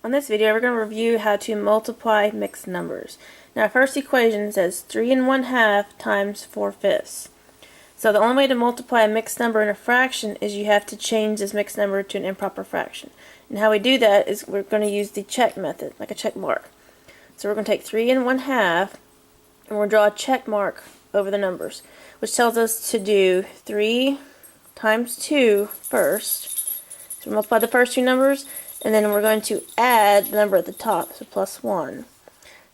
On this video, we're going to review how to multiply mixed numbers. Now, our first equation says 3 1/2 times 4/5. So the only way to multiply a mixed number in a fraction is you have to change this mixed number to an improper fraction. And how we do that is we're going to use the check method, like a check mark. So we're going to take 3 1/2 and we'll draw a check mark over the numbers, which tells us to do 3 times 2 first. So we multiply the first two numbers, and then we're going to add the number at the top, so plus 1.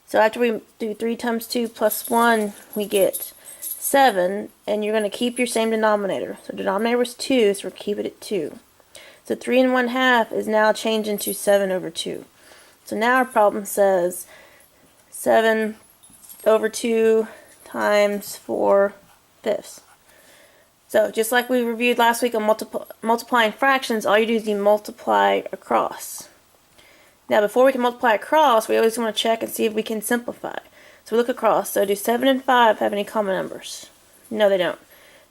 So after we do 3 times 2 plus 1, we get 7, and you're going to keep your same denominator. So denominator was 2, so we're keeping it at 2. So 3 1/2 is now changed into 7 over 2. So now our problem says 7 over 2 times 4/5. So just like we reviewed last week on multiplying fractions, all you do is you multiply across. Now before we can multiply across, we always want to check and see if we can simplify. So we look across. So do 7 and 5 have any common numbers? No, they don't.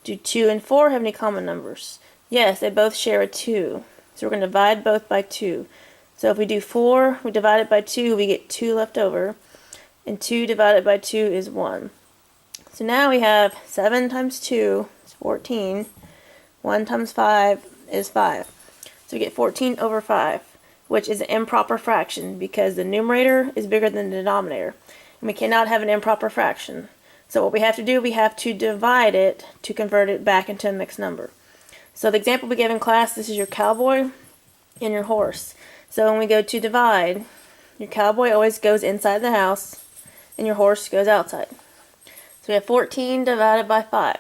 Do 2 and 4 have any common numbers? Yes, they both share a 2. So we're going to divide both by 2. So if we do 4, we divide it by 2, we get 2 left over. And 2 divided by 2 is 1. So now we have 7 times 2 is 14. 1 times 5 is 5. So we get 14 over 5, which is an improper fraction because the numerator is bigger than the denominator. And we cannot have an improper fraction. So what we have to do, we have to divide it to convert it back into a mixed number. So the example we gave in class, this is your cowboy and your horse. So when we go to divide, your cowboy always goes inside the house and your horse goes outside. So we have 14 divided by 5.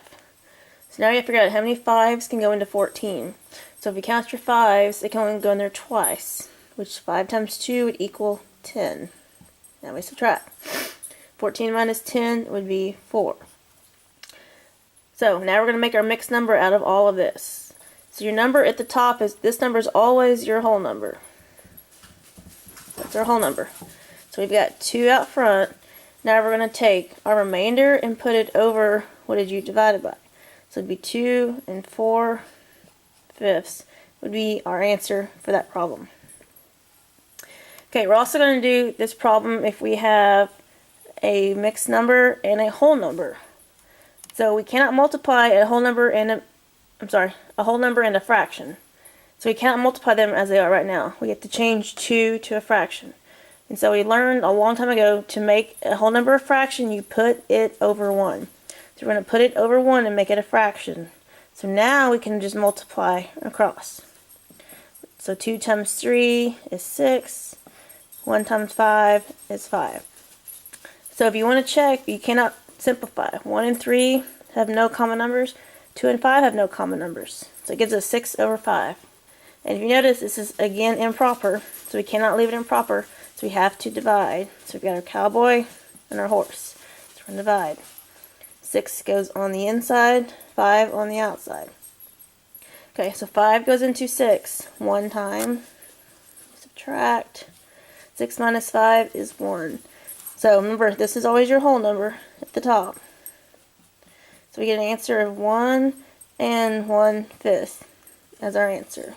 So now you have to figure out how many 5s can go into 14. So if you count your 5s, they can only go in there twice, which 5 times 2 would equal 10. Now we subtract. 14 minus 10 would be 4. So now we're going to make our mixed number out of all of this. So your number at the top is, this number is always your whole number. That's our whole number. So we've got 2 out front. Now we're going to take our remainder and put it over what did you divide it by. So it'd be 2 and 4/5 would be our answer for that problem. Okay, we're also going to do this problem if we have a mixed number and a whole number. So we cannot multiply a whole number and a whole number and a fraction. So we cannot multiply them as they are right now. We have to change 2 to a fraction. And so we learned a long time ago to make a whole number a fraction, you put it over 1. So we're going to put it over 1 and make it a fraction. So now we can just multiply across. So 2 times 3 is 6. 1 times 5 is 5. So if you want to check, you cannot simplify. 1 and 3 have no common numbers. 2 and 5 have no common numbers. So it gives us 6 over 5. And if you notice, this is again improper. So we cannot leave it improper. So we have to divide. So we've got our cowboy and our horse. So we're going to divide. 6 goes on the inside, 5 on the outside. Okay, so 5 goes into 6 one time. Subtract. 6 minus 5 is 1. So remember, this is always your whole number at the top. So we get an answer of 1 and 1/5 as our answer.